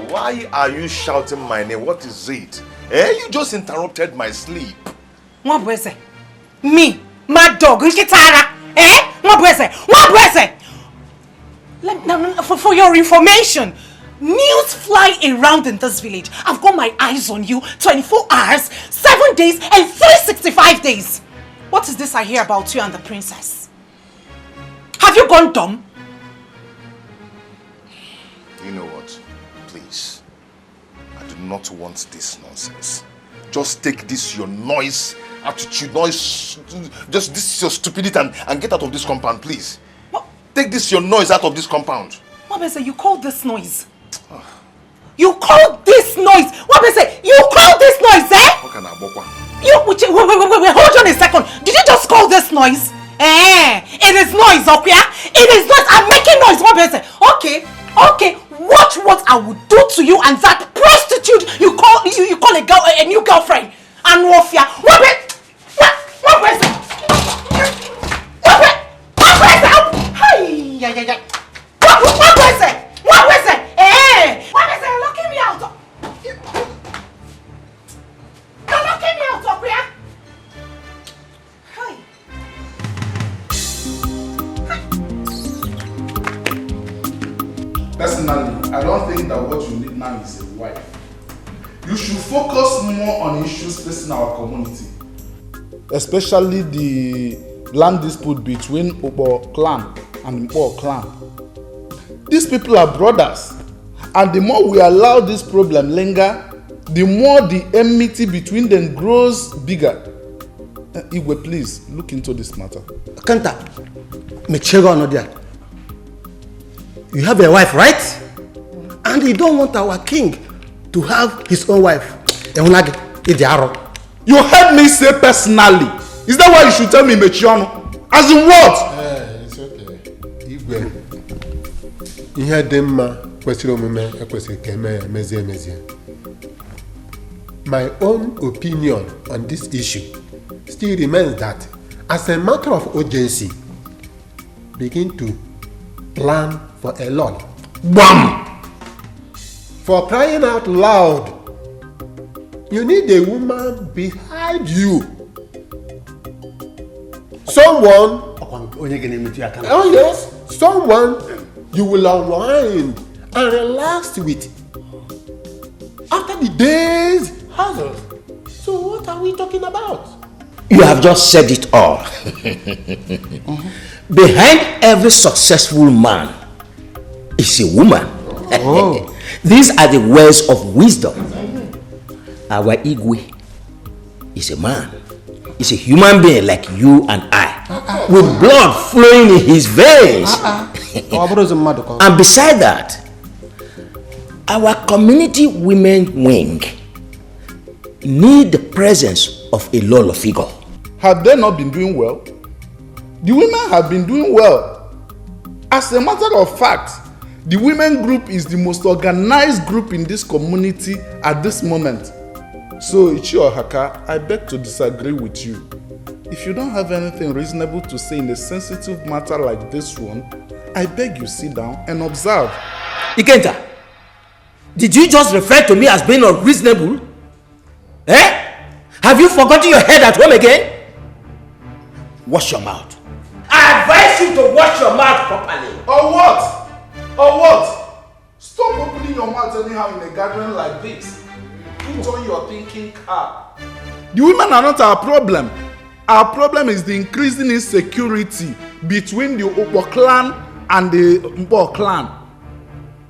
Why are you shouting my name? What is it? You just interrupted my sleep. What was it? Me, mad dog, What was it? For your information, news fly around in this village. I've got my eyes on you 24 hours, 7 days, and 365 days. What is this I hear about you and the princess? Have you gone dumb? You know what? Please. I do not want this nonsense. Just take this your noise, attitude, just this your stupidity and get out of this compound, please. What? Take this your noise out of this compound. What I say? You call this noise? You call this noise? What I say? You call this noise, eh? What can I walk on? Wait, hold on a second. Did you just call this noise? It is noise, okay? It is noise. I'm making noise. What I say? Okay. Watch what I will do to you and that prostitute you call a girl a new girlfriend. And Wofia. What I say? Locking me out. You're locking me out, okay? Personally, I don't think that what you need now is a wife. You should focus more on issues facing our community, especially the land dispute between Ubah clan and Ubah clan. These people are brothers, and the more we allow this problem linger, the more the enmity between them grows bigger. Igwe, please look into this matter. Kanta, you have a wife, right? And you don't want our king to have his own wife. You heard me say personally. Is that why you should tell me Mechiano? As in what? It's okay. Igwe. Ihe demma kwesịrị omume ekwesịrị ka emezie. My own opinion on this issue still remains that as a matter of urgency, begin to plan for a lot. Bam! For crying out loud, you need a woman behind you. Someone, oh yes, someone you will unwind and relax with after the day's hustle. So what are we talking about? You have just said it all. Behind every successful man is a woman. Oh. These are the words of wisdom. Our Igwe is a man. He's a human being like you and I, with blood flowing in his veins. And beside that, our community women wing need the presence of a Lolo figure. Have they not been doing well? The women have been doing well. As a matter of fact, the women group is the most organized group in this community at this moment. So, Ichi or Haka, I beg to disagree with you. If you don't have anything reasonable to say in a sensitive matter like this one, I beg you sit down and observe. Ikenta, did you just refer to me as being unreasonable? Have you forgotten your head at home again? Wash your mouth. I advise you to wash your mouth properly. Or what? Stop opening your mouth anyhow in a gathering like this. Put on your thinking cap. The women are not our problem. Our problem is the increasing insecurity between the Ubah clan and the Ubah clan.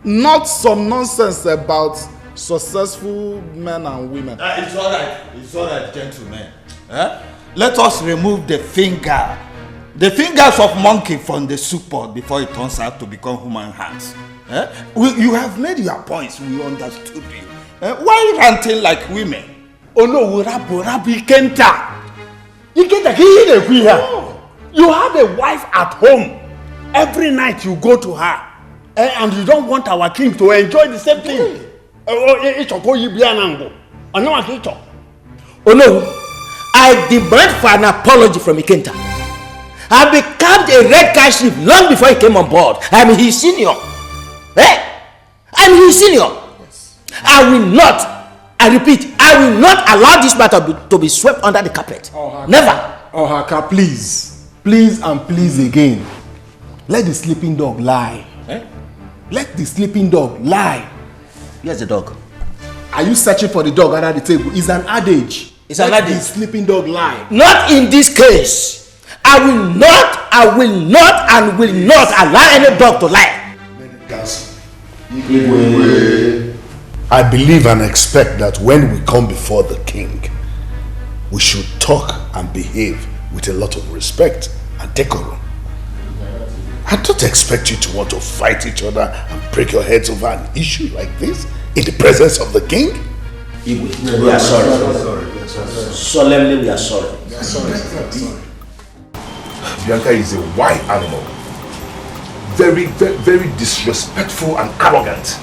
Not some nonsense about successful men and women. It's all right, gentlemen. Let us remove the fingers of monkey from the soup pot before it turns out to become human hands. You have made your points. We understood you. Why ranting like women? Oh no, Rabbi Kenta. You have a wife at home. Every night you go to her. And you don't want our king to enjoy the same thing. Oh no, I demand for an apology from Ikenta. I became a red guy chief long before he came on board. I'm his senior. I'm his senior. Yes. I will not, I repeat, I will not allow this matter to be swept under the carpet. Never. Oh, Haka, please. Please and please again. Let the sleeping dog lie. Eh? Let the sleeping dog lie. Here's the dog. Are you searching for the dog under the table? It's an adage. It's an adage. Let the sleeping dog lie. Not in this case. I will not, and will not allow any dog to lie. I believe and expect that when we come before the king, we should talk and behave with a lot of respect and decorum. I don't expect you to want to fight each other and break your heads over an issue like this in the presence of the king. We are sorry. Solemnly, we are sorry. Bianca is a wild animal. Very, very, very disrespectful and arrogant.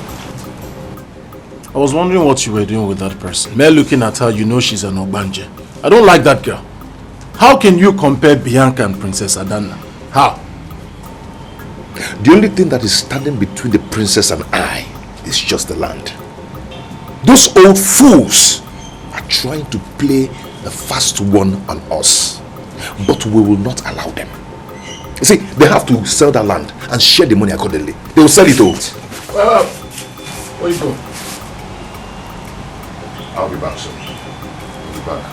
I was wondering what you were doing with that person. Mere looking at her, you know she's an Ogbanje. I don't like that girl. How can you compare Bianca and Princess Adanna? How? The only thing that is standing between the princess and I is just the land. Those old fools are trying to play the fast one on us, but we will not allow them. You see, they have to sell that land and share the money accordingly. They will sell it all. Where you go? I'll be back soon. I'll be back.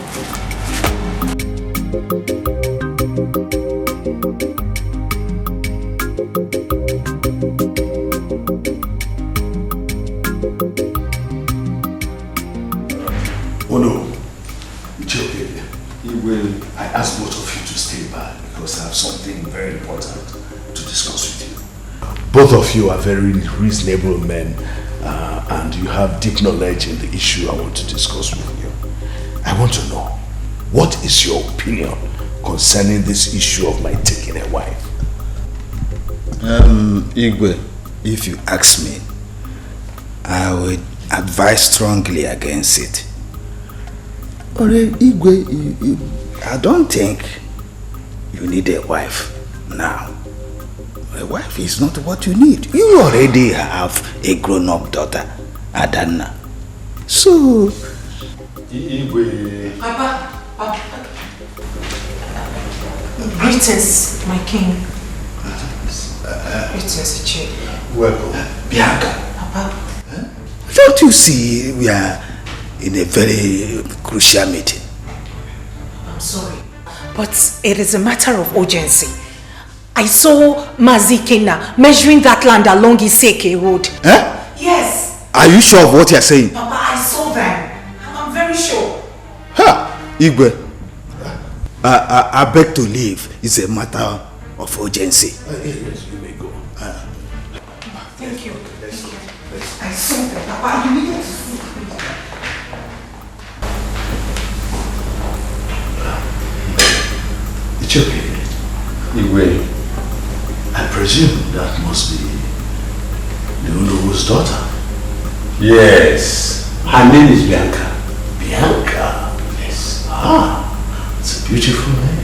Oh no, it's okay. I asked both of you to stay back because I have something very important to discuss with you. Both of you are very reasonable men and you have deep knowledge in the issue I want to discuss with you. I want to know, what is your opinion concerning this issue of my taking a wife? Igwe, if you ask me, I would advise strongly against it. But Igwe, I don't think you need a wife now. A wife is not what you need. You already have a grown-up daughter, Adanna. So, Igwe. Papa. Greetings, my king. Greetings, Chief. Welcome. Bianca. Papa. don't you see we are in a very crucial meeting? I'm sorry, but it is a matter of urgency. I saw Mazikina measuring that land along Iseke Road. Huh? Yes. Are you sure of what you're saying? Papa, I saw them. I'm very sure. Ha! Igwe, I beg to leave. It's a matter of urgency. Yes, you may go. Thank you. I saw them, Papa. You need to see. It's okay. Igwe, I presume that must be the Unubu's daughter. Yes. Her name is Bianca. Bianca? Yes. Ah, it's a beautiful name.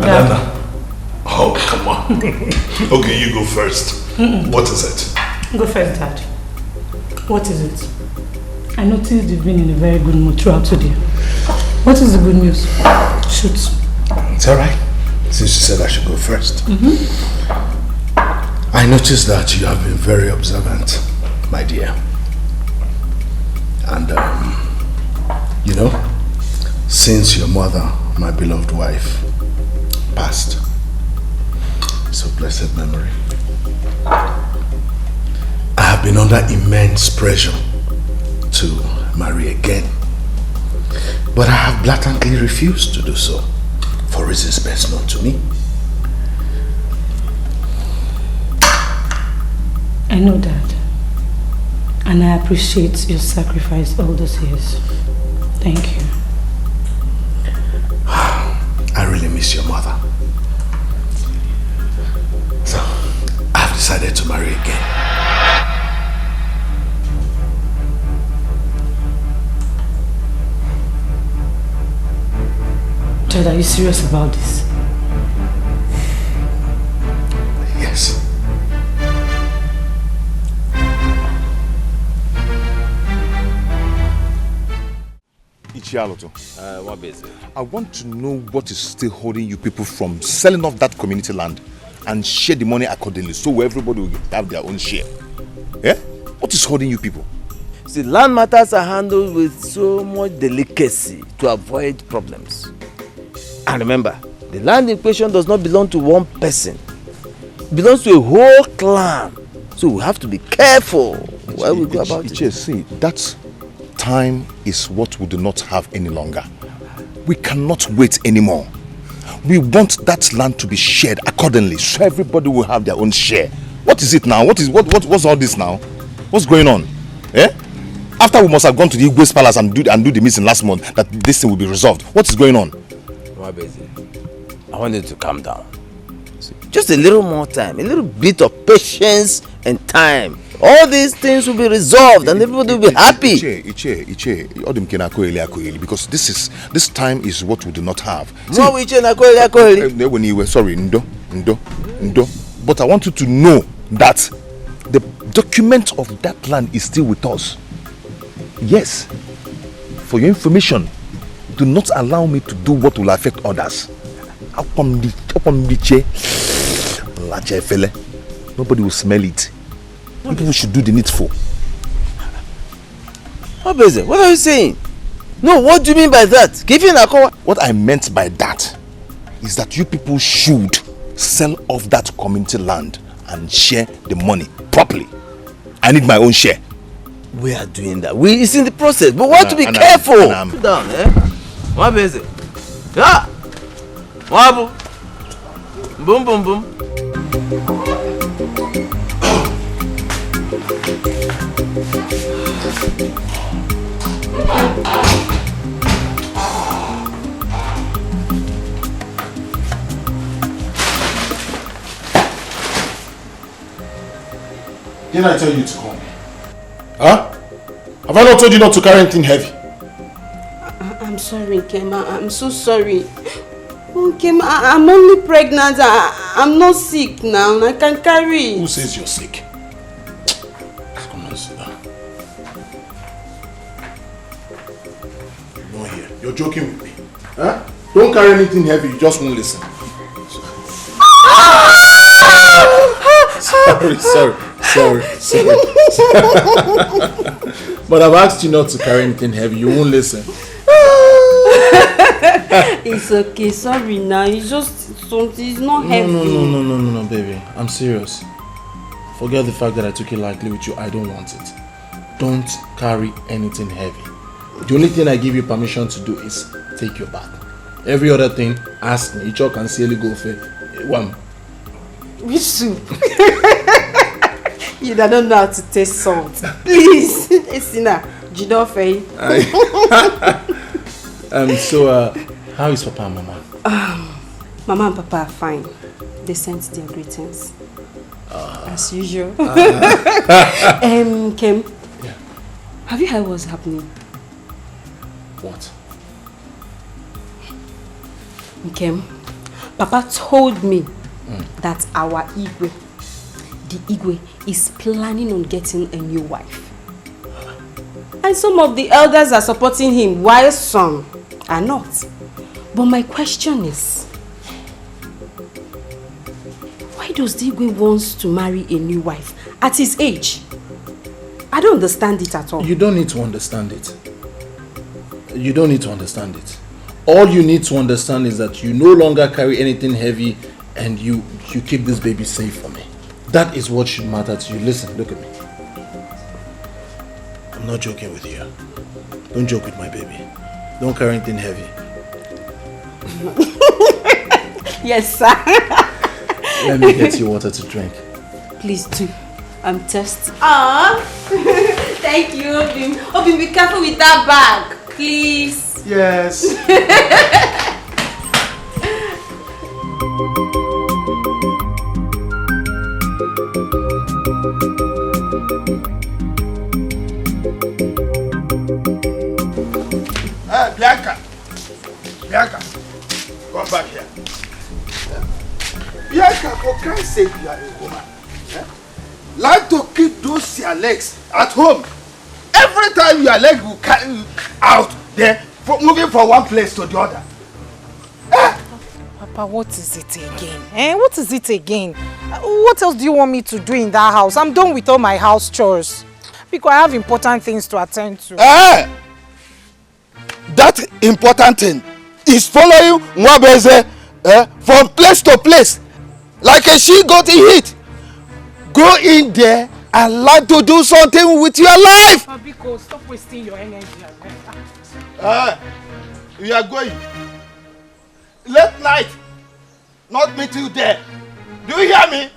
Adana. Oh, come on. Okay, you go first. What is it? Go first, Dad. What is it? I noticed you've been in a very good mood throughout today. What is the good news? Shoot. It's alright. Since you said I should go first. I noticed that you have been very observant, my dear. And, you know, since your mother, my beloved wife, passed, so blessed memory, I have been under immense pressure to marry again. But I have blatantly refused to do so, for reasons best known to me. I know that. And I appreciate your sacrifice all those years. Thank you. I really miss your mother. So, I've decided to marry again. Richard, are you serious about this? Yes. Ichialoto. What is it? I want to know what is still holding you people from selling off that community land and share the money accordingly so everybody will have their own share. Yeah? What is holding you people? See, land matters are handled with so much delicacy to avoid problems. And remember, the land in question does not belong to one person. It belongs to a whole clan. So we have to be careful while we go about it. See, that time is what we do not have any longer. We cannot wait anymore. We want that land to be shared accordingly so everybody will have their own share. What is it now? What's all this now? What's going on? Eh? After we must have gone to the Igwe's palace and do the meeting last month, that this thing will be resolved. What is going on? I want you to calm down. Just a little more time, a little bit of patience and time. All these things will be resolved and everybody will be happy. Because this time is what we do not have. Sorry, Ndo. But I want you to know that the document of that land is still with us. Yes. For your information, do not allow me to do what will affect others. Nobody will smell it. People should do the needful. What are you saying? No, what do you mean by that? What I meant by that is that you people should sell off that community land and share the money properly. I need my own share. We are doing that. It's in the process, but we have to be careful. Sit down, eh? What is it? Yeah. What? Boom, boom, boom. Didn't I tell you to come? Huh? Have I not told you not to carry anything heavy? I'm sorry, Nkem. I'm so sorry. Oh, Nkem, I'm only pregnant. I'm not sick now. I can carry it. Who says you're sick? Come on, sit down. You're not here. You're joking with me. Huh? Don't carry anything heavy. You just won't listen. Sorry. But I've asked you not to carry anything heavy. You won't listen. It's okay. Sorry now. It's just something. It's not heavy. No, baby. I'm serious. Forget the fact that I took it lightly with you. I don't want it. Don't carry anything heavy. The only thing I give you permission to do is take your bath. Every other thing, ask me. You can silly go for one. Which soup? You don't know how to taste salt. Please. Esina, Jidofe. So, how is Papa and Mama? Mama and Papa are fine. They sent their greetings. As usual. Kem, yeah. Have you heard what's happening? What? Kem, Papa told me that our Igwe, the Igwe, is planning on getting a new wife. And some of the elders are supporting him, while some are not. But my question is, why does the Igwe want to marry a new wife at his age? I don't understand it at all. You don't need to understand it. You don't need to understand it. All you need to understand is that you no longer carry anything heavy and you keep this baby safe for me. That is what should matter to you. Listen, look at me. I'm not joking with you. Don't joke with my baby. Don't carry anything heavy. Yes, sir. Let me get you water to drink. Please do. I'm thirsty. Thank you, Obim. Obim, be careful with that bag, please. Yes. Bianca. back here. Bianca, for Christ's sake, you are a woman. Like to keep those your legs at home. Every time your leg will carry you out there, moving from one place to the other. Papa, what is it again? What is it again? What else do you want me to do in that house? I'm done with all my house chores. Because I have important things to attend to. That important thing is following Mwabeze from place to place. Like a she-goat in heat. Go in there and like to do something with your life. Biko, stop wasting your energy. We are going. Late night. Not meet you there. Do you hear me?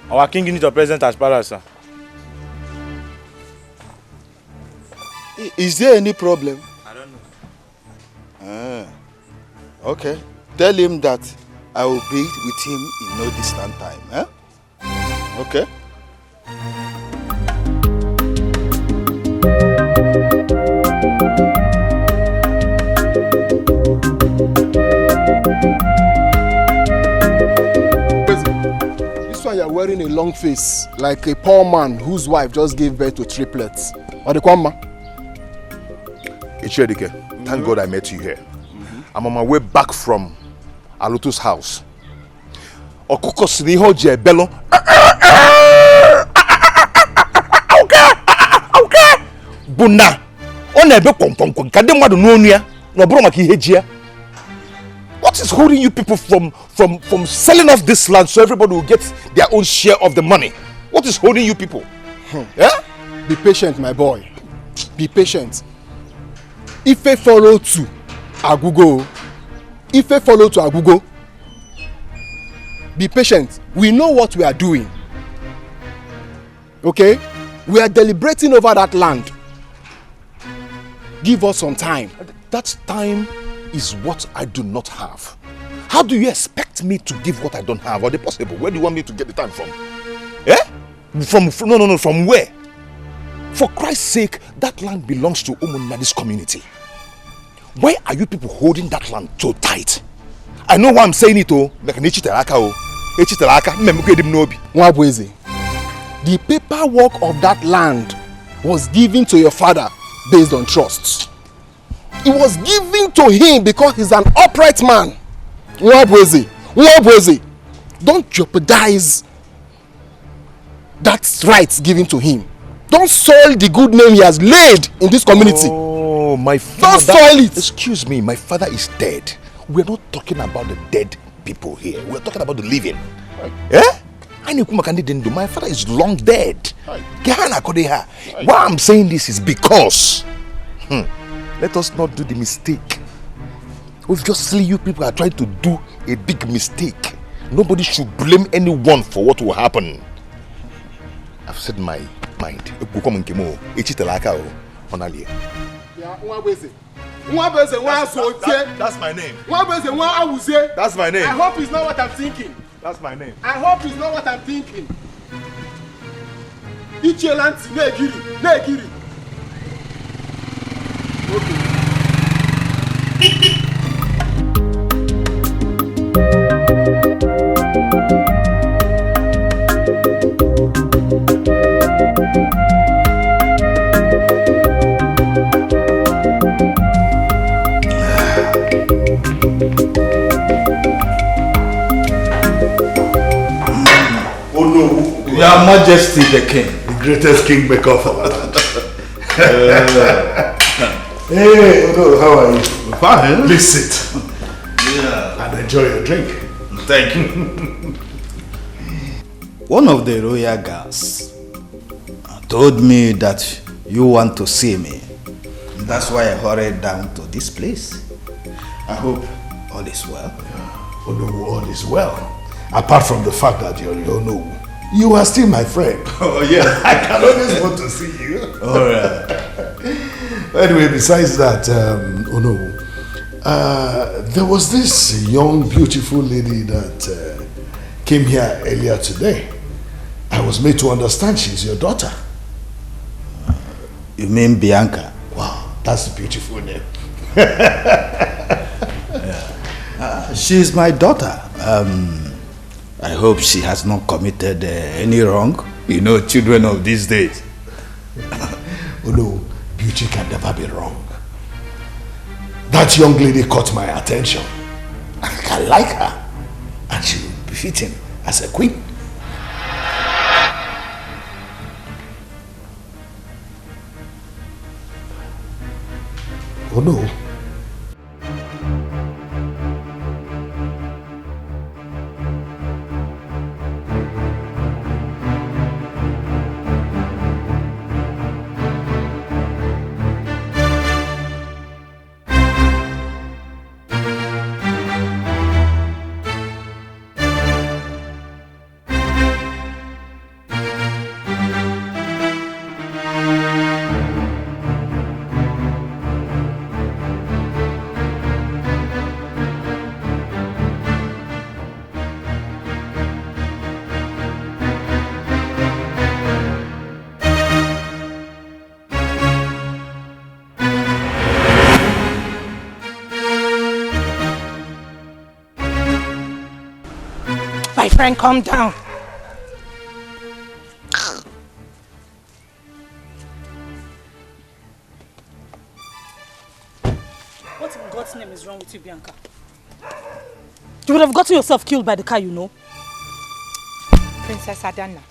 Our king needs a present as palace, sir. Is there any problem? I don't know. Okay. Tell him that I will be with him in no distant time. Okay. This one you're wearing a long face, like a poor man whose wife just gave birth to triplets. Or the Kwama? Dikeh, thank God I met you here. I'm on my way back from Alutu's house. Okukos ni hoje bello. Okay. Buna. Onebe kwonkwon kade mwadu no onua. No bro maki hejia. What is holding you people from selling off this land so everybody will get their own share of the money? What is holding you people? Yeah? Be patient, my boy. Be patient. If I follow to Agugo, be patient. We know what we are doing. Okay? We are deliberating over that land. Give us some time. That time is what I do not have. How do you expect me to give what I don't have? Or the possible? Where do you want me to get the time from? From where? For Christ's sake, that land belongs to Umunadi's community. Why are you people holding that land so tight? I know why I'm saying it, oh. The paperwork of that land was given to your father based on trust. It was given to him because he's an upright man. Don't jeopardize that right given to him. Don't soil the good name he has laid in this community. Oh, my father. Don't soil it. Excuse me, my father is dead. We're not talking about the dead people here. We're talking about the living. My father is long dead. Why I'm saying this is because let us not do the mistake. Obviously, you people are trying to do a big mistake. Nobody should blame anyone for what will happen. I've said my mind. That's my name. That's my name. I hope it's not what I'm thinking. That's my name. I hope it's not what I'm thinking. Ichelanti, negiri. Your Majesty the King. The greatest king maker of our land. Hey, Odo, how are you? Fine. Please sit. Yeah. And enjoy your drink. Thank you. One of the royal guards told me that you want to see me. That's why I hurried down to this place. I hope all is well. Yeah. Odo, all is well. Apart from the fact that you're Onowu. You are still my friend. Oh, yeah. I can always want to see you. All right. Anyway, besides that, Onowu, there was this young, beautiful lady that came here earlier today. I was made to understand she's your daughter. You mean Bianca? Wow, that's a beautiful name. She's my daughter. I hope she has not committed any wrong. You know, children of these days. Oh no, beauty can never be wrong. That young lady caught my attention. I like her. And she will be fitting as a queen. Oh no. My friend, calm down. What in God's name is wrong with you, Bianca? You would have gotten yourself killed by the car, you know. Princess Adana.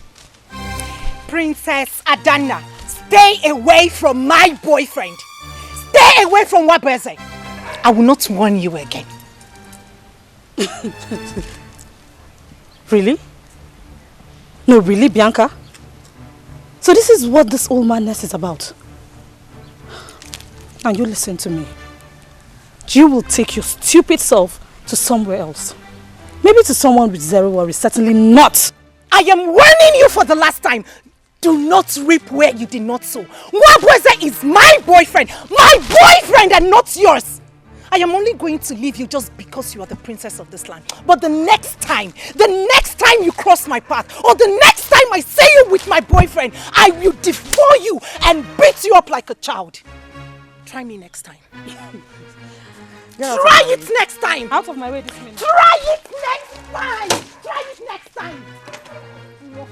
Princess Adana, stay away from my boyfriend. Stay away from Wabeze. I will not warn you again. Really? No, really, Bianca? So this is what this old madness is about. Now you listen to me. You will take your stupid self to somewhere else. Maybe to someone with zero worries, certainly not. I am warning you for the last time. Do not reap where you did not sow. Wabweze is my boyfriend and not yours. I am only going to leave you just because you are the princess of this land. But the next time you cross my path, or the next time I see you with my boyfriend, I will devour you and beat you up like a child. Try me next time. Try it next time. Out of my way this minute. Try it next time. Try it next time.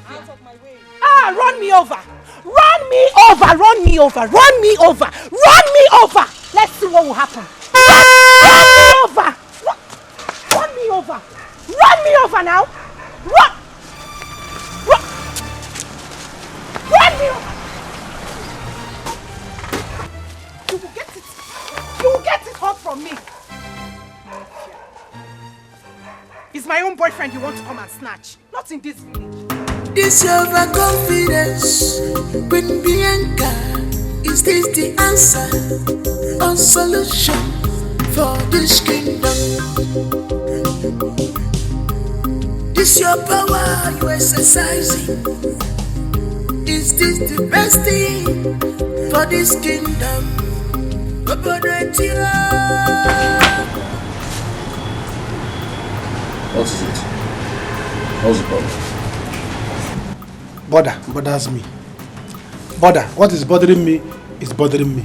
Out of my way. Ah, run me over. Run me over. Run me over. Run me over. Run me over. Let's see what will happen. Run me over. Run me over. Run me over now. Run. Run me over. You will get it. You will get it hot from me. It's my own boyfriend you want to come and snatch. Not in this village. This overconfidence with Bianca. Is this the answer or solution for this kingdom? This your power you exercising. Is this the best thing for this kingdom? What is it? What's the problem? Bothers me. What is bothering me is bothering me.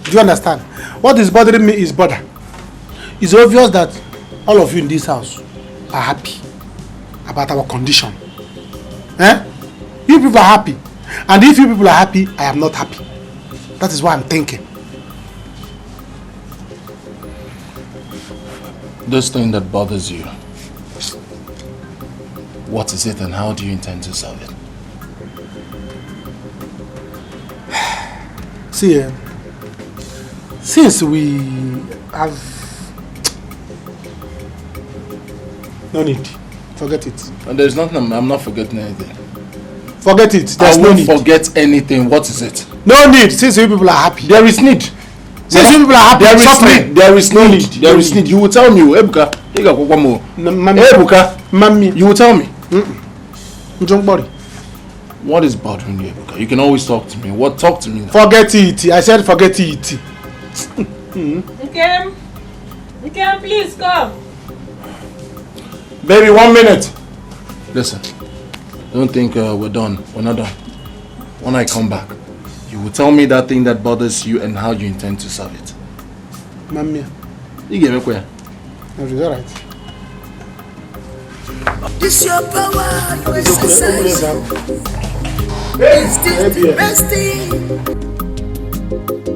Do you understand? What is bothering me is bother. It's obvious that all of you in this house are happy about our condition. Eh? You people are happy. And if you people are happy, I am not happy. That is what I'm thinking. This thing that bothers you, what is it and how do you intend to solve it? See, since we have... No need. Forget it. And there's nothing, I'm not forgetting anything. Forget it. There's no need. Forget anything. What is it? No need. Since you people are happy. There is need. Since you people are happy. There is need. There is no need. There is need. You will tell me, Ebuka. Ebuka. Mami. You will tell me. Don't worry. What is bothering you, Ebuka? You can always talk to me. What? Talk to me now. Forget it. I said forget it. Nkem, please come. Baby, 1 minute. Listen. Don't think we're done. We're not done. When I come back, You will tell me that thing that bothers you and how you intend to solve it. Mamma. You gave me where? Is that right? This your power, you exercise. Is this the best thing?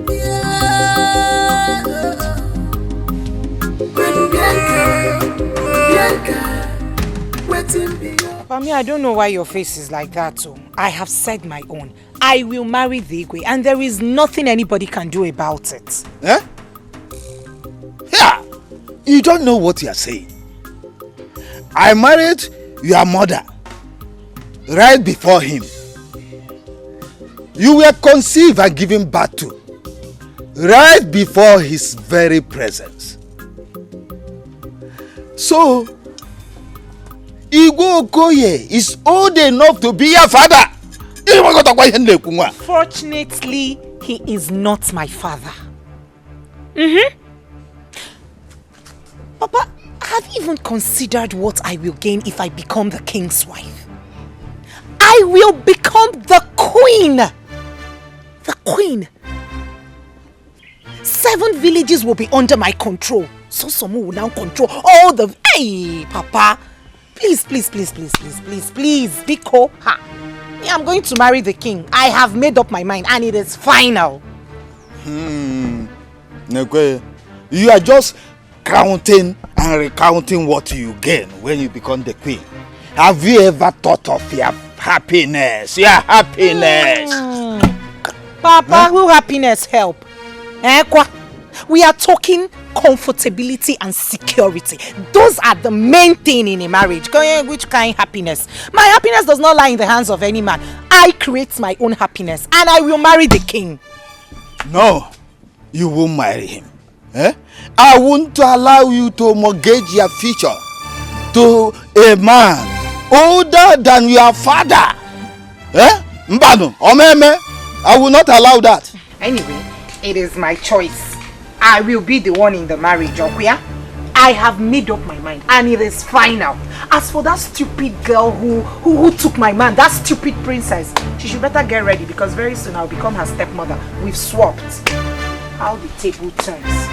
Yeah. Bianca, waiting beyond. For me, I don't know why your face is like that too. I have said my own. I will marry Dikeh and there is nothing anybody can do about it. Eh? Yeah, you don't know what you are saying. I married your mother right before him. You were conceived and given birth to right before his very presence. So, Igwe Okoye is old enough to be your father. Fortunately, he is not my father. Papa, have you even considered what I will gain if I become the king's wife? I will become the queen. The queen. 7 villages will be under my control. So someone will now control all the... Hey, Papa. Please, Biko. Ha. I'm going to marry the king. I have made up my mind and it is final. You are just counting and recounting what you gain when you become the queen. Have you ever thought of your happiness? Your happiness. Papa, will happiness help? We are talking comfortability and security. Those are the main thing in a marriage. Which kind of happiness? My happiness does not lie in the hands of any man. I create my own happiness and I will marry the king. No, you won't marry him. I won't allow you to mortgage your future to a man older than your father. Mbano, Omeme, I will not allow that. Anyway, it is my choice. I will be the one in the marriage, Okuya. I have made up my mind and it is final. As for that stupid girl who took my man, that stupid princess, she should better get ready because very soon I'll become her stepmother. We've swapped. How the table turns.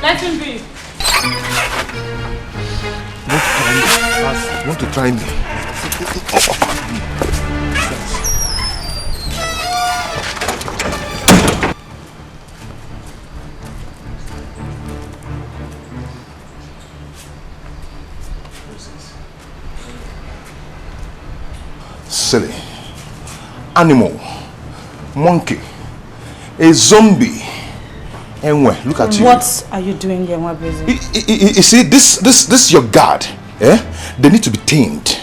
Let him be. Want to try me? Silly animal, monkey, a zombie. Anyway, look at you. What are you doing here, my busy? You see, this your guard. They need to be tamed.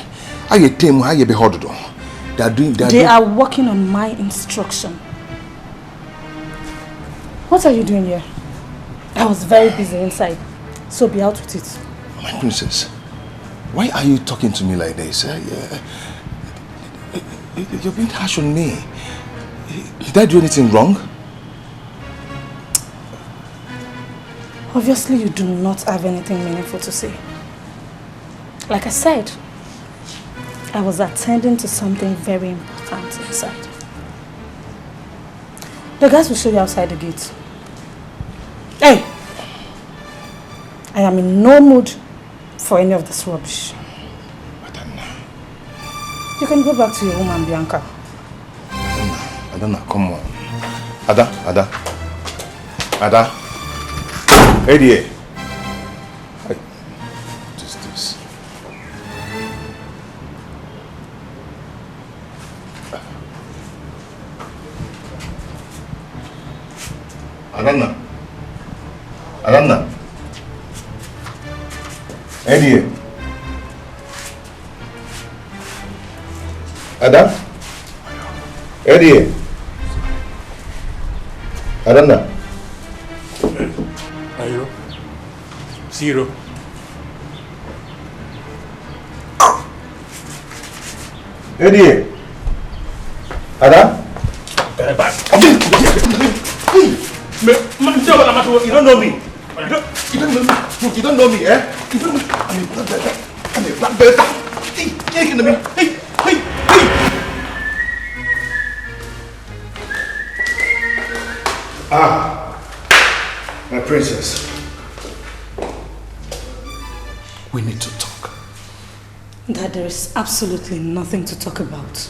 How you tame? How you be hard to do? They are working on my instruction. What are you doing here? I was very busy inside, so be out with it. My princess, why are you talking to me like this? You're being harsh on me. Did I do anything wrong? Obviously, you do not have anything meaningful to say. Like I said, I was attending to something very important inside. The guys will show you outside the gate. Hey! I am in no mood for any of this rubbish. You can go back to your woman, Bianca. Adana, come on. Ada. Hey dear. What is this? Adana. Hey dear. Ada? Eddie. Adana. Ayo. Zero. Eddie. Ada? You don't know me. You don't know me, eh? You don't know me. I'm a black belt. Hey. Ah, my princess. We need to talk. Dad, there is absolutely nothing to talk about.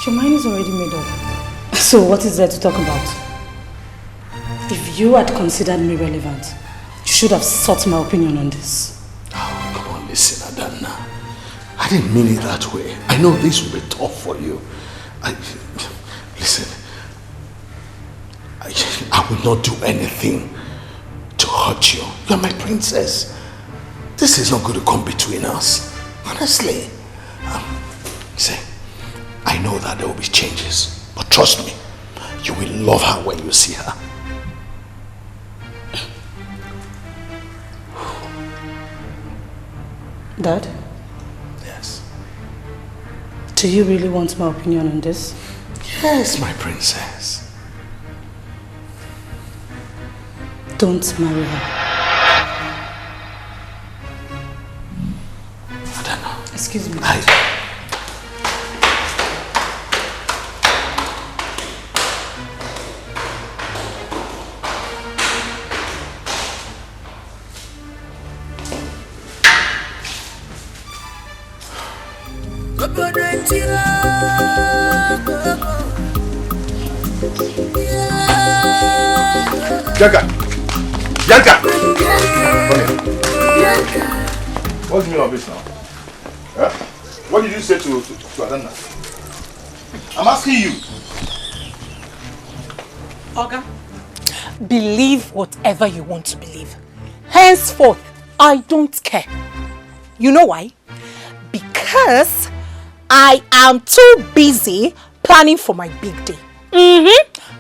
Your mind is already made up. So what is there to talk about? If you had considered me relevant, you should have sought my opinion on this. Oh, come on, listen, Adana. I didn't mean it that way. I know this will be tough for you. Listen, I will not do anything to hurt you. You're my princess. This is not going to come between us. Honestly. See, I know that there will be changes, but trust me, you will love her when you see her. Dad? Yes. Do you really want my opinion on this? Yes, my princess. Don't marry her. I don't know. Excuse me. Bianca! What's the meaning of this now? Huh? What did you say to Adana? I'm asking you. Oga, believe whatever you want to believe. Henceforth, I don't care. You know why? Because I am too busy planning for my big day.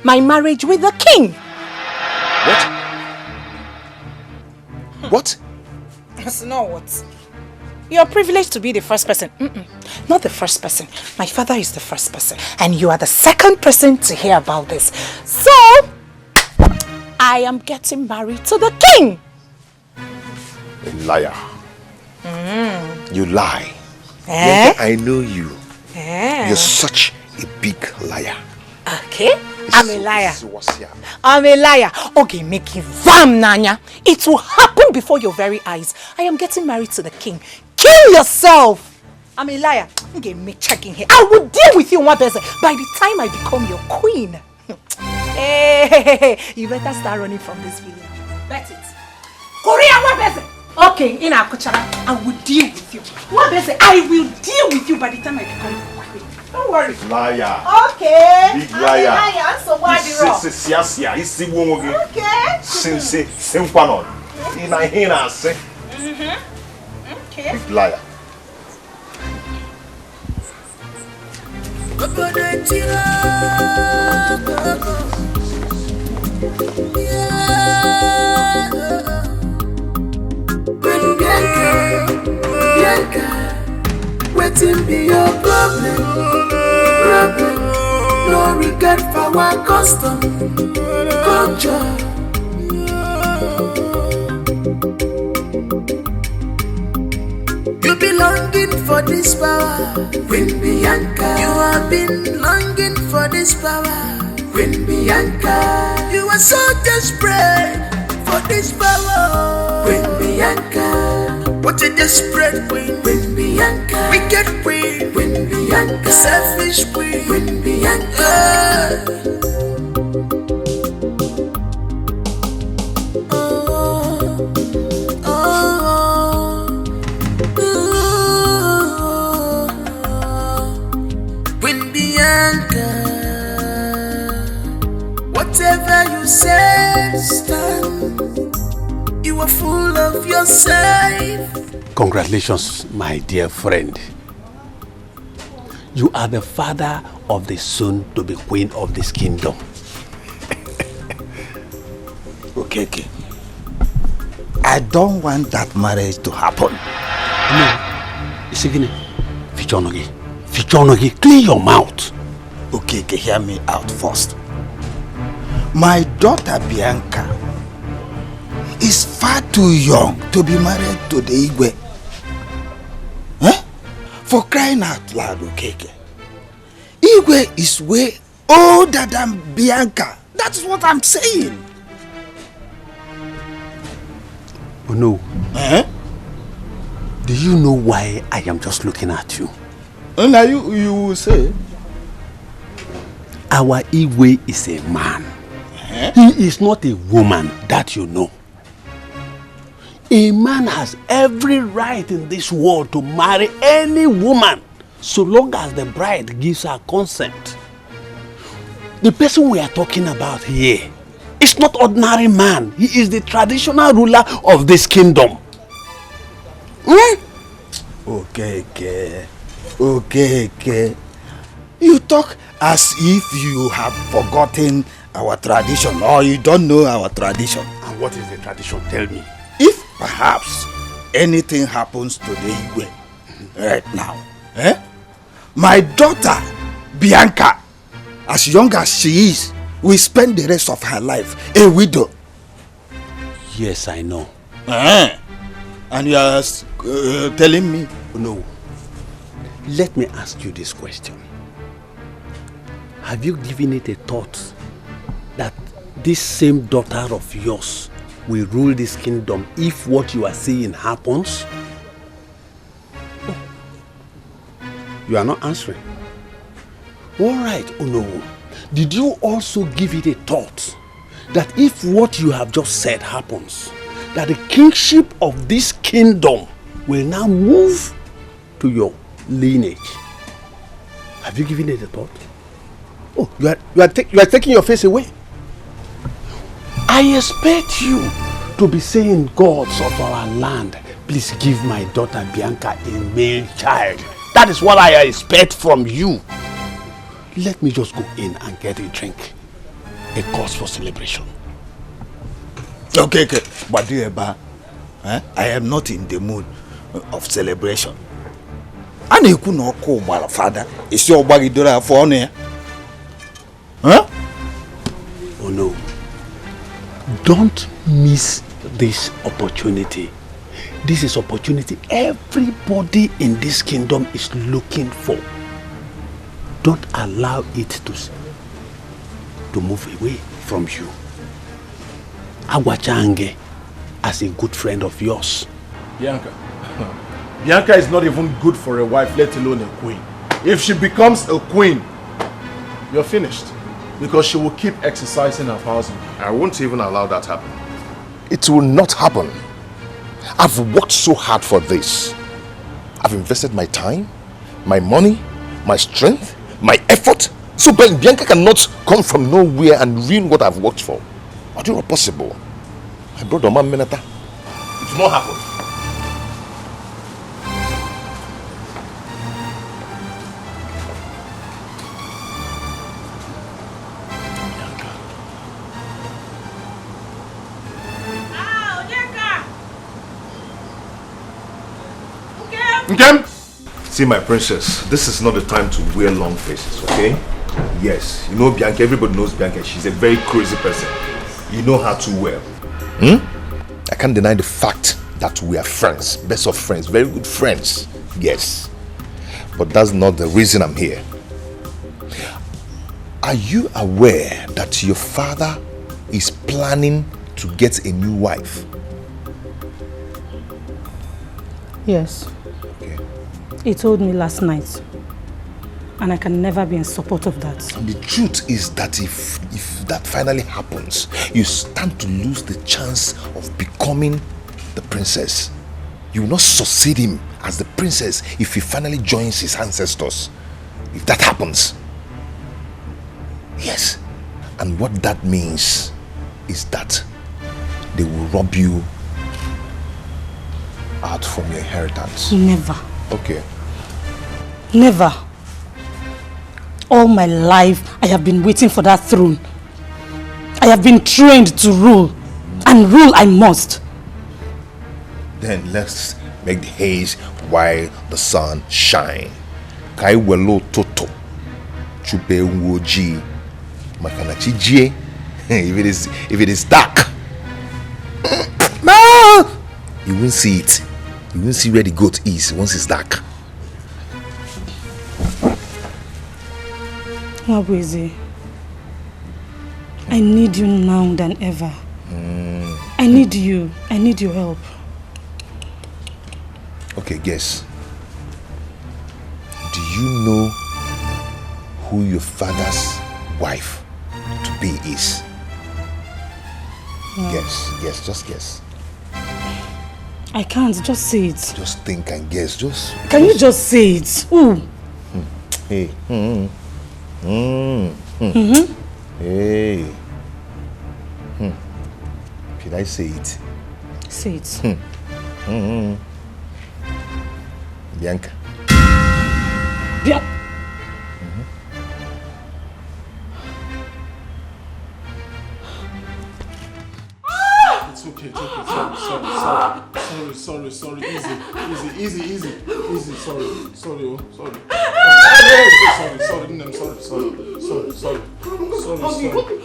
My marriage with the king. What? What? That's not what. You're privileged to be the first person. Not the first person. My father is the first person. And you are the second person to hear about this. So, I am getting married to the king. A liar. You lie. Eh? I know you. You're such a big liar. Okay, I'm a liar. I'm a liar. Okay, make it vam, Nanya. It will happen before your very eyes. I am getting married to the king. Kill yourself. I'm a liar. Okay, me checking here. I will deal with you, Mwabeze, by the time I become your queen. Hey, you better start running from this village. That's it. Korea, Mwabeze. Okay, in Akuchara, I will deal with you. Mwabeze, I will deal with you by the time I become your queen. Don't worry. Liar. Okay. Big liar. Liar. So why the rock? Okay. Okay. Big liar. Bianca, wetin be your problem? No regard for our custom, culture. You be longing for this power, Queen Bianca. You have been longing for this power, Queen Bianca. You are so desperate for this power, Queen Bianca. What a desperate queen, Queen Bianca. Wicked queen, Queen Bianca. Selfish queen, Queen Bianca. Queen Bianca. Whatever you said, stand. You are full of yourself. Congratulations, my dear friend. You are the father of the soon-to-be queen of this kingdom. Okay. I don't want that marriage to happen. No. Isigine, Fichonogi, clean your mouth. Okay, hear me out first. My daughter Bianca is far too young to be married to the Igwe. For crying out loud, Okeke. Igwe is way older than Bianca. That's what I'm saying. Oh no. Do you know why I am just looking at you? Now you will say. Our Igwe is a man. He is not a woman, that you know. A man has every right in this world to marry any woman so long as the bride gives her consent. The person we are talking about here is not ordinary man. He is the traditional ruler of this kingdom. Okay. You talk as if you have forgotten our tradition or you don't know our tradition. And what is the tradition? Tell me. If perhaps anything happens to the Igwe right now, my daughter Bianca, as young as she is, will spend the rest of her life a widow. Yes, I know. And you are telling me? No. Let me ask you this question. Have you given it a thought that this same daughter of yours will rule this kingdom if what you are saying happens? You are not answering. All right, Onowu. Did you also give it a thought that if what you have just said happens, that the kingship of this kingdom will now move to your lineage? Have you given it a thought? Oh, you are taking your face away. I expect you to be saying, gods of our land, please give my daughter Bianca a male child. That is what I expect from you. Let me just go in and get a drink. A cause for celebration. Okay. But I am not in the mood of celebration. And you could not call my father. It's your body door for honor. Oh no. Don't miss this opportunity. This is opportunity everybody in this kingdom is looking for. Don't allow it to move away from you. Agwachange, as a good friend of yours. Bianca. Bianca is not even good for a wife, let alone a queen. If she becomes a queen, you're finished. Because she will keep exercising her powers. I won't even allow that happen. It will not happen. I've worked so hard for this. I've invested my time, my money, my strength, my effort. So Bianca cannot come from nowhere and ruin what I've worked for. It's not possible. My brother, man, Menata. It will not happen. Okay? See, my princess, this is not the time to wear long faces, okay? Yes, you know Bianca, everybody knows Bianca. She's a very crazy person. You know her too well. I can't deny the fact that we are friends, best of friends, very good friends. Yes, but that's not the reason I'm here. Are you aware that your father is planning to get a new wife? Yes. He told me last night, and I can never be in support of that. The truth is that if that finally happens, you stand to lose the chance of becoming the princess. You will not succeed him as the princess if he finally joins his ancestors. If that happens, yes. And what that means is that they will rob you out from your inheritance. Never. Okay. Never. all my life, I have been waiting for that throne. I have been trained to rule, and rule I must. Then let's make the haze while the sun shine. Kai welo toto. Chupe woji. Makanachi jie. If it is dark, no, you won't see it. You won't see where the goat is once it's dark. Mabweze, I need you now than ever. I need you. I need your help. Okay, guess. Do you know who your father's wife to be is? No. Guess, just guess. I can't, just say it. Just think and guess, Can you just say it? Ooh. Hey. Hey. Should I say it? Say it. Bianca. It's okay. Sorry. Easy. Sorry. Sorry.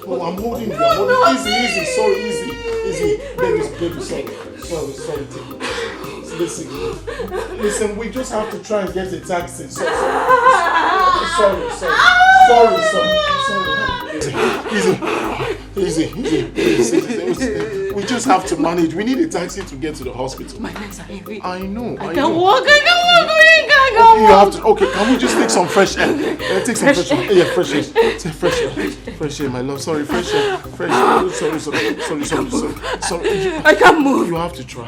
Oh, I'm holding you. Easy. Sorry, easy. Baby, sorry. Listen, we just have to try and get a taxi. Sorry. Easy. We just have to manage. We need a taxi to get to the hospital. My legs are heavy. I know. I can't walk. You have to. Okay, can we just take some fresh air? Take some fresh air. Yeah, fresh air. Take fresh air, my love. Sorry, fresh air. Sorry. I can't move. You have to try. I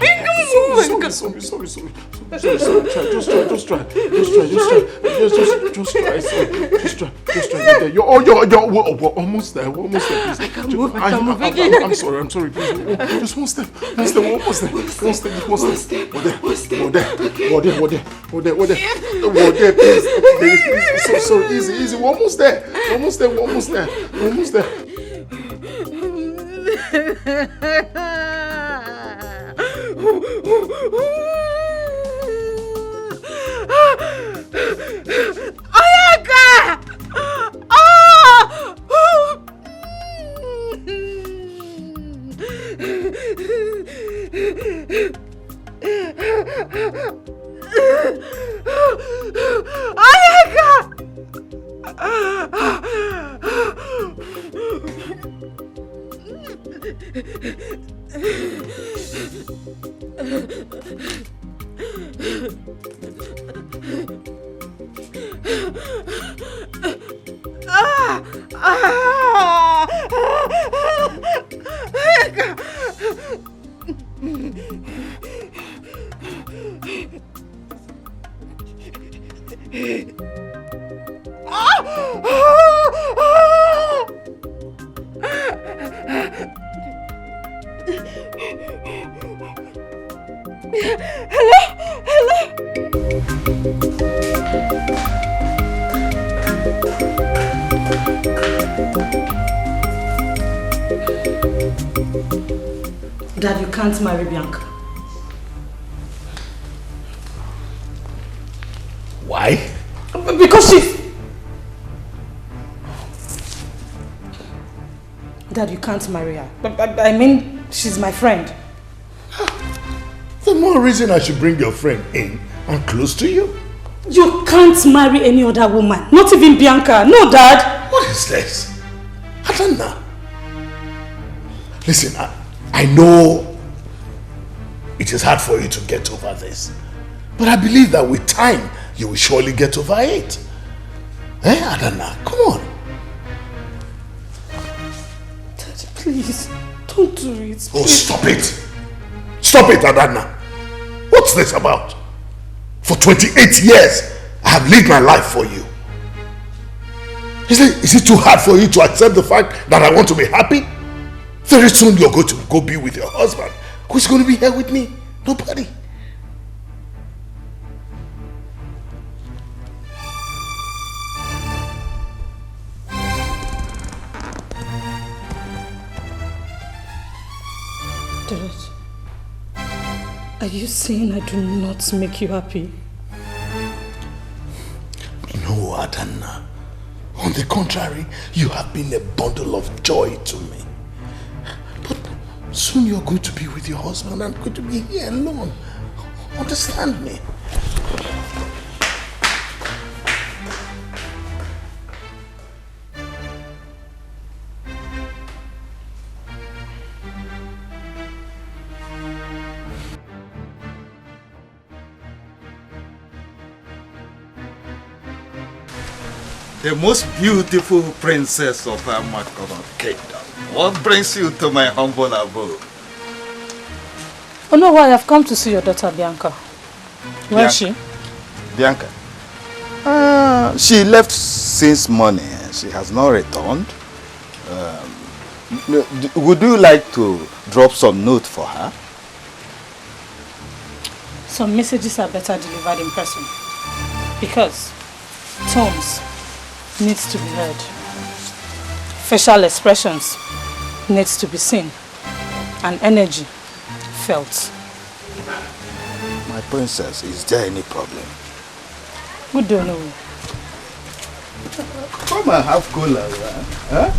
can't move. Sorry. Just try. You're almost there. Please. I can't move. I'm sorry. Please. Just one step. Almost there. Please. So easy. We're almost there. Dad, you can't marry Bianca. Why? Because she's... Dad, you can't marry her. I mean, she's my friend. The more reason I should bring your friend in and close to you. You can't marry any other woman. Not even Bianca. No, Dad. What is this? I don't know. Listen, I know it is hard for you to get over this. But I believe that with time, you will surely get over it. Adana, come on. Dad, please, don't do it. Please. Oh, stop it. Stop it, Adana. What's this about? For 28 years, I have lived my life for you. Is it too hard for you to accept the fact that I want to be happy? Very soon you're going to go be with your husband. Who's going to be here with me? Nobody. Dad, are you saying I do not make you happy? No, Adanna. On the contrary, you have been a bundle of joy to me. But soon you're going to be with your husband and I'm going to be here alone. Understand me? The most beautiful princess of our Makono kingdom. What brings you to my humble abode? Oh no, why? I've come to see your daughter Bianca. Where is she? Bianca? She left since morning. She has not returned. Would you like to drop some note for her? Some messages are better delivered in person. Because tones needs to be heard. Facial expressions needs to be seen. And energy felt. My princess, is there any problem? We don't know. Come and have cola, huh?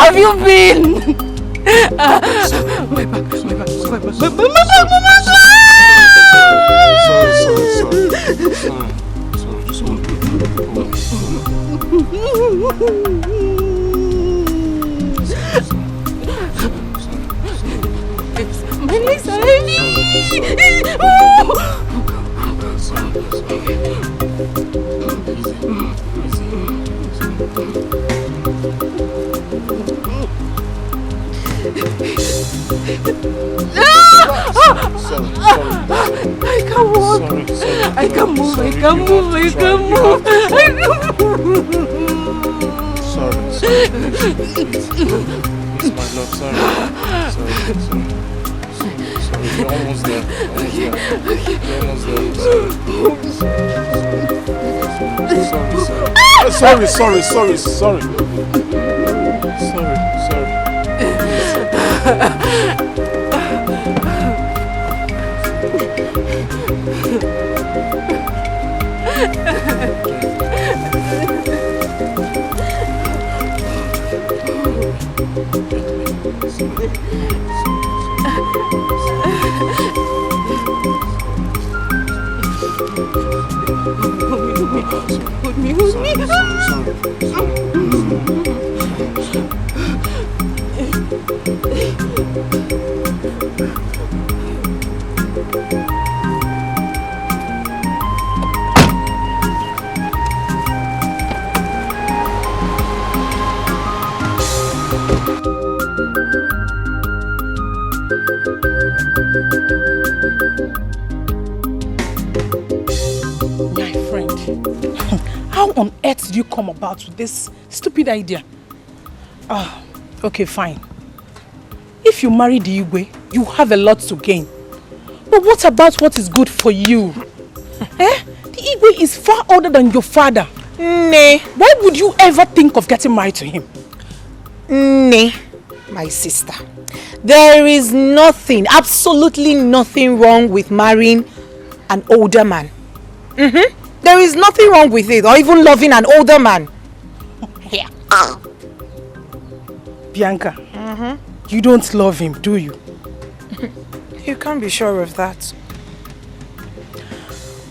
Have you been? My legs are I can't walk. I can't move. I can't move. I can't move. Sorry. Please, my love, sorry. You're almost there. You're almost there. Sorry. My friend, how on earth did you come about with this stupid idea? Okay, fine. If you marry the Igwe, you have a lot to gain. But what about what is good for you? The Igwe is far older than your father. Nay. Why would you ever think of getting married to him? Nay, my sister. There is nothing, absolutely nothing wrong with marrying an older man. There is nothing wrong with it, or even loving an older man. Yeah. Bianca, you don't love him, do you? You can't be sure of that.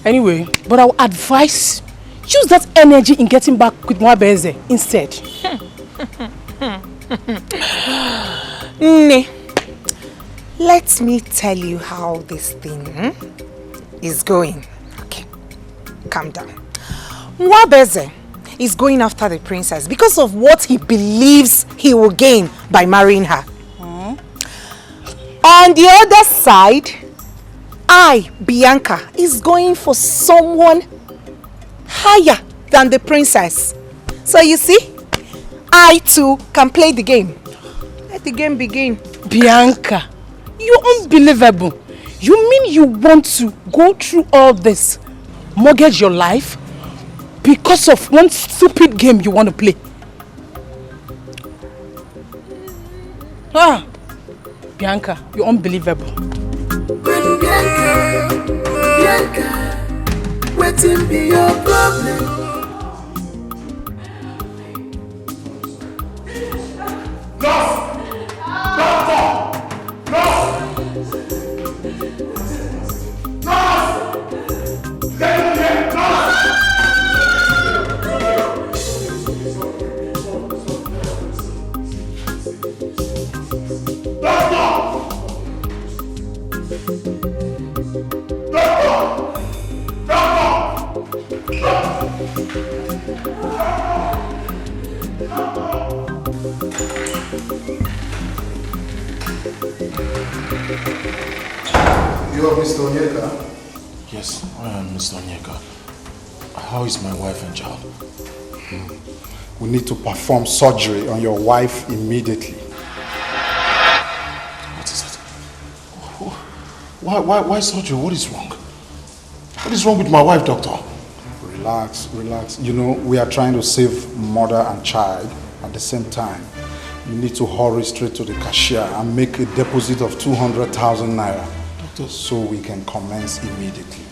Anyway, but I would advise use that energy in getting back with Mwabeze instead. Let me tell you how this thing is going. Okay, calm down. Mwabeze is going after the princess because of what he believes he will gain by marrying her. On the other side, I, Bianca, is going for someone higher than the princess. So you see, I too can play the game. Let the game begin. Bianca, you're unbelievable. You mean you want to go through all this, mortgage your life, because of one stupid game you want to play? Bianca, you're unbelievable. Bianca, waiting be your problem. You are Mr. Onyeka? Yes, I am Mr. Onyeka. How is my wife and child? We need to perform surgery on your wife immediately. What is it? Why surgery? What is wrong? What is wrong with my wife, doctor? Relax, relax. You know, we are trying to save mother and child at the same time. You need to hurry straight to the cashier and make a deposit of 200,000 naira. Doctor, so we can commence immediately.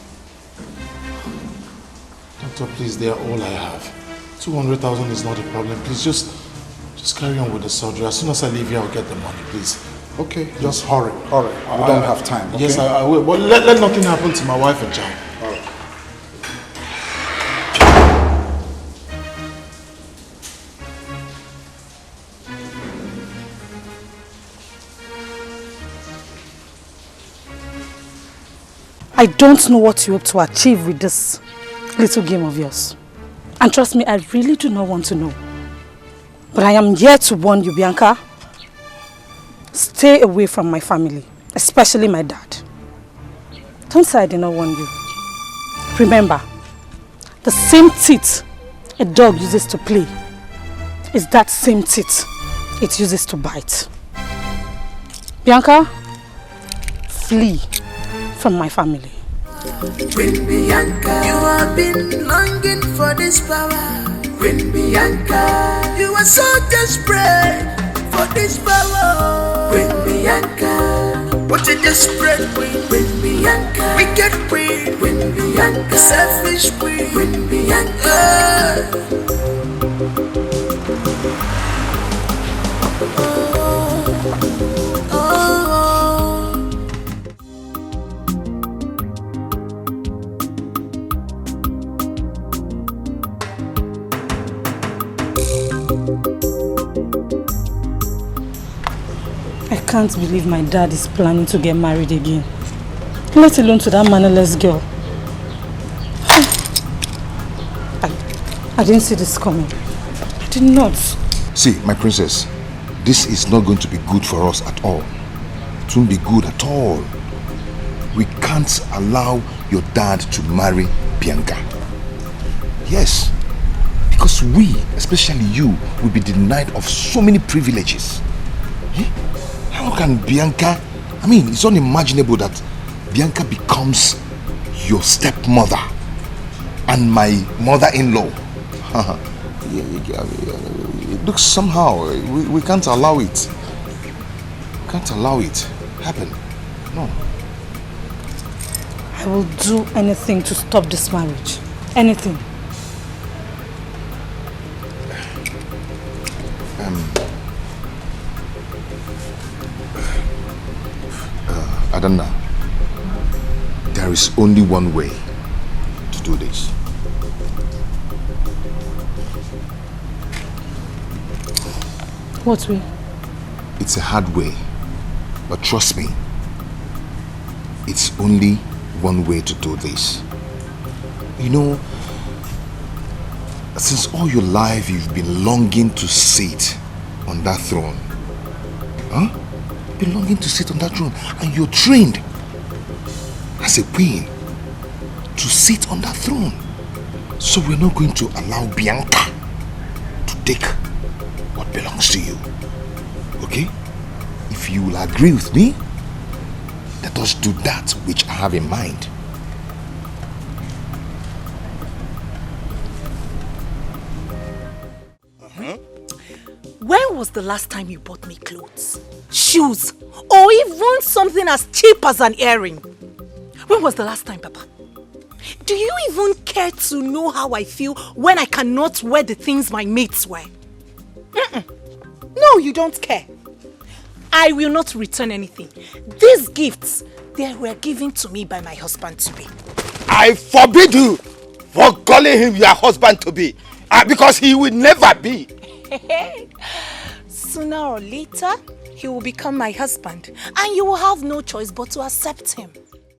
Doctor, please, they are all I have. 200,000 is not a problem. Please, just carry on with the surgery. As soon as I leave here, I'll get the money, please. Okay, just hurry. We don't have time. Okay? Yes, I will. But let nothing happen to my wife and child. All right. I don't know what you hope to achieve with this little game of yours. And trust me, I really do not want to know. But I am here to warn you, Bianca. Stay away from my family, especially my dad. Don't say I did not warn you. Remember, the same teeth a dog uses to play is that same teeth it uses to bite. Bianca, flee from my family. Queen Bianca, you have been longing for this power. Queen Bianca, you are so desperate for this power. Queen Bianca, what a desperate queen. Queen Bianca, wicked queen. Queen Bianca, selfish queen. Queen Bianca. I can't believe my dad is planning to get married again. Let alone to that mannerless girl. I didn't see this coming. I did not. See, my princess, this is not going to be good for us at all. It won't be good at all. We can't allow your dad to marry Bianca. Yes, because we, especially you, will be denied of so many privileges. How can Bianca, I mean, it's unimaginable that Bianca becomes your stepmother and my mother-in-law. It looks somehow, we can't allow it. can't allow it happen. No. I will do anything to stop this marriage. Anything. Adanna, there is only one way to do this. What way? It's a hard way, but trust me, it's only one way to do this. You know, since all your life you've been longing to sit on that throne. Huh? You've been longing to sit on that throne, and you're trained as a queen to sit on that throne. So we're not going to allow Bianca to take what belongs to you. Okay? If you will agree with me, let us do that which I have in mind. When was the last time you bought me clothes, shoes, or even something as cheap as an earring? When was the last time, Papa? Do you even care to know how I feel when I cannot wear the things my mates wear? No, you don't care. I will not return anything. These gifts, they were given to me by my husband-to-be. I forbid you for calling him your husband-to-be, because he will never be. Sooner or later, he will become my husband, and you will have no choice but to accept him.